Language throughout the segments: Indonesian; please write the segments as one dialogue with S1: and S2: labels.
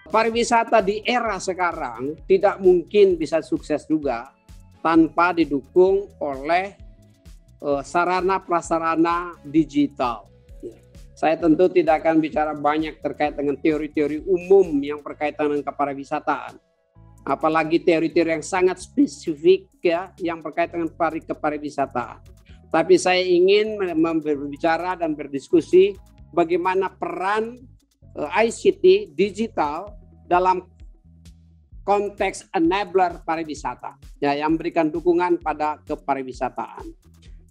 S1: Pariwisata di era sekarang tidak mungkin bisa sukses juga tanpa didukung oleh sarana prasarana digital. Saya tentu tidak akan bicara banyak terkait dengan teori-teori umum yang berkaitan dengan kepariwisataan. Apalagi teori-teori yang sangat spesifik ya, yang berkaitan dengan kepariwisataan. Tapi saya ingin berbicara dan berdiskusi bagaimana peran ICT digital dalam konteks enabler pariwisata, ya, yang memberikan dukungan pada kepariwisataan.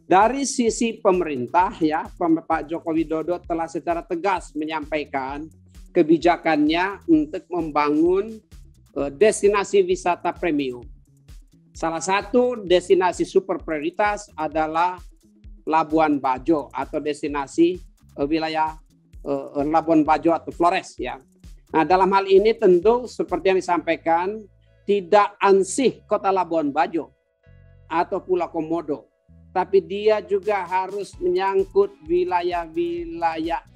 S1: Dari sisi pemerintah, ya, Pak Joko Widodo telah secara tegas menyampaikan kebijakannya untuk membangun destinasi wisata premium. Salah satu destinasi super prioritas adalah Labuan Bajo atau destinasi wilayah Labuan Bajo atau Flores, ya. Nah, dalam hal ini tentu seperti yang disampaikan, tidak ansih Kota Labuan Bajo atau Pulau Komodo, tapi dia juga harus menyangkut wilayah-wilayah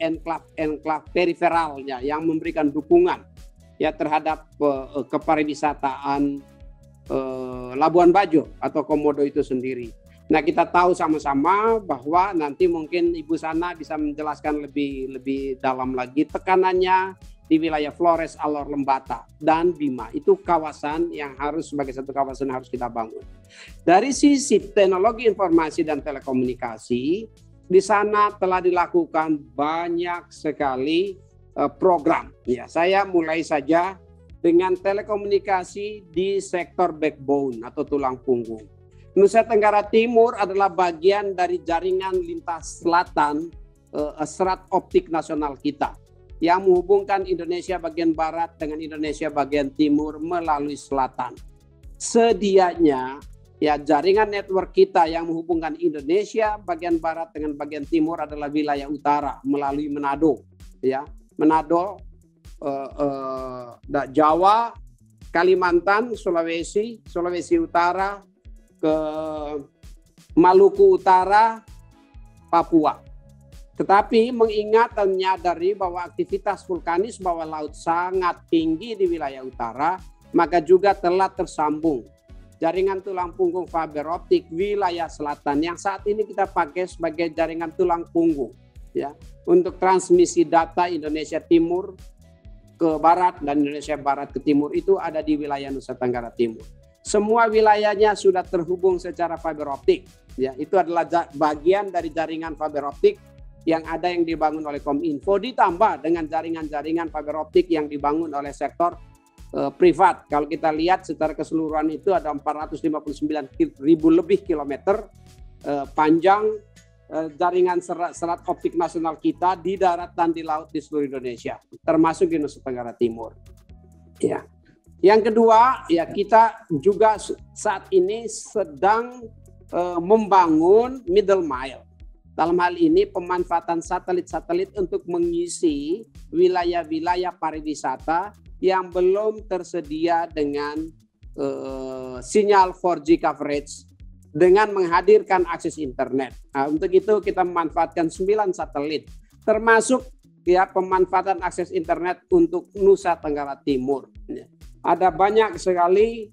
S1: enklave periferalnya yang memberikan dukungan ya terhadap kepariwisataan Labuan Bajo atau Komodo itu sendiri. Nah, kita tahu sama-sama bahwa nanti mungkin Ibu Sana bisa menjelaskan lebih dalam lagi tekanannya di wilayah Flores, Alor, Lembata, dan Bima. Itu kawasan yang harus sebagai satu kawasan yang harus kita bangun. Dari sisi teknologi informasi dan telekomunikasi, di sana telah dilakukan banyak sekali program. Ya, saya mulai saja dengan telekomunikasi di sektor backbone atau tulang punggung. Nusa Tenggara Timur adalah bagian dari jaringan lintas selatan serat optik nasional kita yang menghubungkan Indonesia bagian barat dengan Indonesia bagian timur melalui selatan. Sedianya ya jaringan network kita yang menghubungkan Indonesia bagian barat dengan bagian timur adalah wilayah utara melalui Manado, ya. Manado, Jawa, Kalimantan, Sulawesi Utara, ke Maluku Utara, Papua. Tetapi mengingat dan menyadari bahwa aktivitas vulkanis bawah laut sangat tinggi di wilayah utara, maka juga telah tersambung jaringan tulang punggung fiber optik wilayah selatan yang saat ini kita pakai sebagai jaringan tulang punggung, ya, untuk transmisi data Indonesia Timur ke barat dan Indonesia barat ke timur itu ada di wilayah Nusa Tenggara Timur. Semua wilayahnya sudah terhubung secara fiber optik, ya, itu adalah bagian dari jaringan fiber optik yang ada yang dibangun oleh Kominfo ditambah dengan jaringan-jaringan fiber optik yang dibangun oleh sektor privat. Kalau kita lihat secara keseluruhan itu ada 459.000 lebih kilometer panjang jaringan serat optik nasional kita di darat dan di laut di seluruh Indonesia, termasuk di Nusa Tenggara Timur. Ya. Yang kedua, ya, kita juga saat ini sedang membangun middle mile. Dalam hal ini pemanfaatan satelit-satelit untuk mengisi wilayah-wilayah pariwisata yang belum tersedia dengan sinyal 4G coverage dengan menghadirkan akses internet. Nah, untuk itu kita memanfaatkan 9 satelit, termasuk ya pemanfaatan akses internet untuk Nusa Tenggara Timur. Ada banyak sekali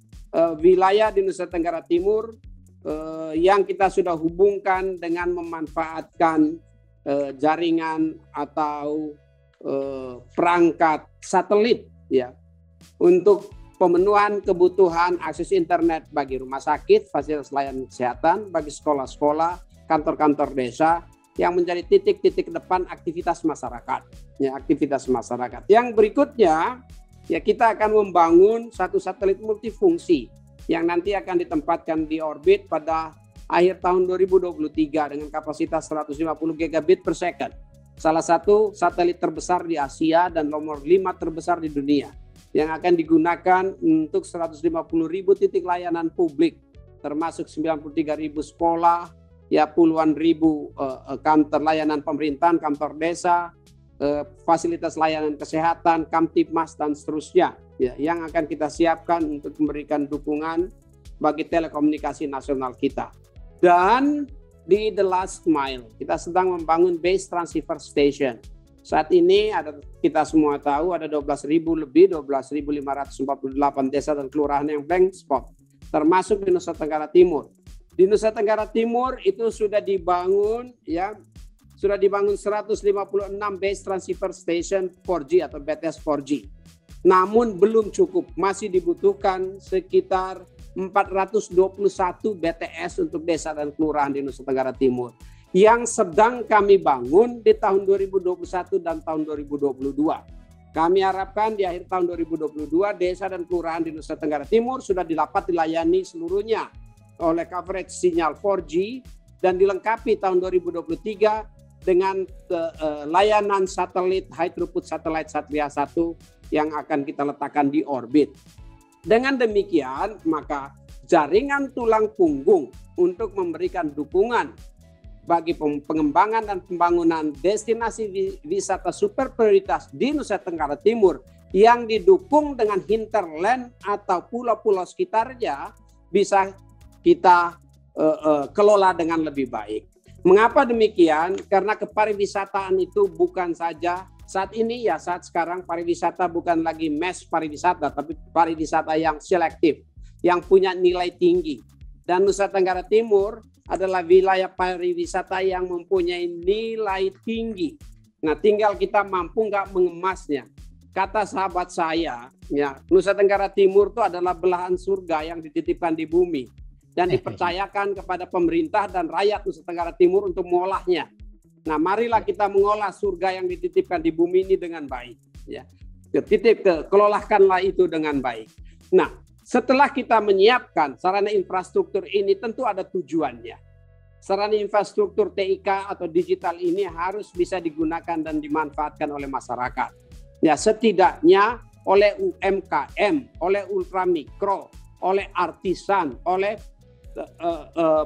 S1: wilayah di Nusa Tenggara Timur yang kita sudah hubungkan dengan memanfaatkan jaringan atau perangkat satelit, ya, untuk pemenuhan kebutuhan akses internet bagi rumah sakit, fasilitas layanan kesehatan, bagi sekolah-sekolah, kantor-kantor desa yang menjadi titik-titik depan aktivitas masyarakat, ya, aktivitas masyarakat. Yang berikutnya, ya, kita akan membangun satu satelit multifungsi yang nanti akan ditempatkan di orbit pada akhir tahun 2023 dengan kapasitas 150 gigabit per second. Salah satu satelit terbesar di Asia dan nomor 5 terbesar di dunia yang akan digunakan untuk 150.000 titik layanan publik, termasuk 93.000 sekolah, ya, puluhan ribu kantor layanan pemerintahan, kantor desa, fasilitas layanan kesehatan, Kamtibmas, dan seterusnya, ya, yang akan kita siapkan untuk memberikan dukungan bagi telekomunikasi nasional kita. Dan di the last mile, kita sedang membangun base transceiver station Saat ini kita semua tahu ada 12.548 desa dan kelurahan yang blank spot, termasuk di Nusa Tenggara Timur. Di Nusa Tenggara Timur itu sudah dibangun 156 base transceiver station 4G atau BTS 4G. Namun belum cukup, masih dibutuhkan sekitar 421 BTS untuk desa dan kelurahan di Nusa Tenggara Timur yang sedang kami bangun di tahun 2021 dan tahun 2022. Kami harapkan di akhir tahun 2022 desa dan kelurahan di Nusa Tenggara Timur sudah dapat dilayani seluruhnya oleh coverage sinyal 4G dan dilengkapi tahun 2023 dengan layanan satelit high throughput satellite Satria 1 yang akan kita letakkan di orbit. Dengan demikian, maka jaringan tulang punggung untuk memberikan dukungan bagi pengembangan dan pembangunan destinasi wisata super prioritas di Nusa Tenggara Timur yang didukung dengan hinterland atau pulau-pulau sekitarnya bisa kita kelola dengan lebih baik. Mengapa demikian? Karena kepariwisataan itu bukan saja saat sekarang pariwisata bukan lagi mass pariwisata, tapi pariwisata yang selektif, yang punya nilai tinggi. Dan Nusa Tenggara Timur adalah wilayah pariwisata yang mempunyai nilai tinggi. Nah, tinggal kita mampu nggak mengemasnya. Kata sahabat saya, Nusa Tenggara Timur itu adalah belahan surga yang dititipkan di bumi dan dipercayakan kepada pemerintah dan rakyat Nusa Tenggara Timur untuk mengolahnya. Nah, marilah kita mengolah surga yang dititipkan di bumi ini dengan baik. Kelolahkanlah itu dengan baik. Nah, setelah kita menyiapkan sarana infrastruktur ini tentu ada tujuannya. Sarana infrastruktur TIK atau digital ini harus bisa digunakan dan dimanfaatkan oleh masyarakat. Setidaknya oleh UMKM, oleh ultramikro, oleh artisan, oleh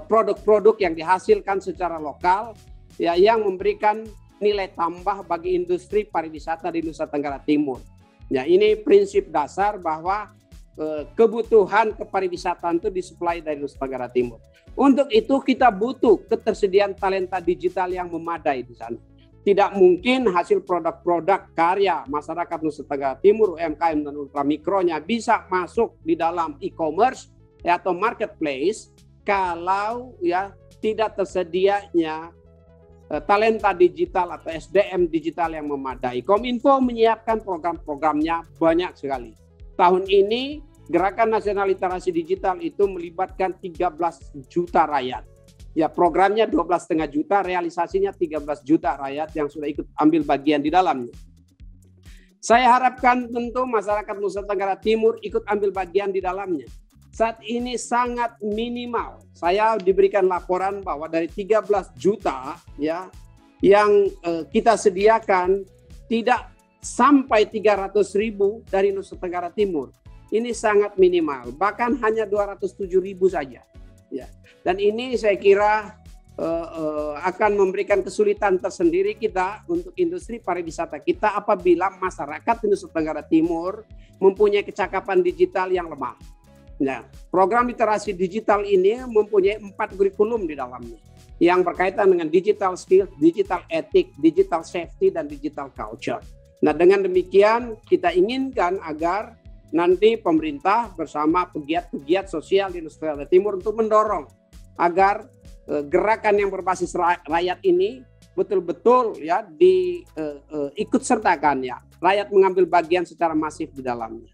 S1: produk-produk yang dihasilkan secara lokal yang memberikan nilai tambah bagi industri pariwisata di Nusa Tenggara Timur. Ini prinsip dasar bahwa kebutuhan kepariwisataan itu disuplai dari Nusa Tenggara Timur. Untuk itu kita butuh ketersediaan talenta digital yang memadai di sana. Tidak mungkin hasil produk-produk karya masyarakat Nusa Tenggara Timur, UMKM dan ultramikronya bisa masuk di dalam e-commerce atau marketplace kalau tidak tersedianya talenta digital atau SDM digital yang memadai. Kominfo menyiapkan program-programnya banyak sekali. Tahun ini Gerakan Nasional Literasi Digital itu melibatkan 13 juta rakyat. Programnya 12,5 juta, realisasinya 13 juta rakyat yang sudah ikut ambil bagian di dalamnya. Saya harapkan tentu masyarakat Nusa Tenggara Timur ikut ambil bagian di dalamnya. Saat ini sangat minimal. Saya diberikan laporan bahwa dari 13 juta yang kita sediakan tidak sampai 300.000 dari Nusa Tenggara Timur. Ini sangat minimal, bahkan hanya 207.000 saja. Dan ini saya kira akan memberikan kesulitan tersendiri kita untuk industri pariwisata kita apabila masyarakat di Nusa Tenggara Timur mempunyai kecakapan digital yang lemah. Program literasi digital ini mempunyai 4 kurikulum di dalamnya yang berkaitan dengan digital skills, digital ethic, digital safety, dan digital culture. Dengan demikian kita inginkan agar nanti pemerintah bersama pegiat-pegiat sosial di Nusa Tenggara Timur untuk mendorong agar gerakan yang berbasis rakyat ini betul-betul diikut sertakan rakyat mengambil bagian secara masif di dalamnya.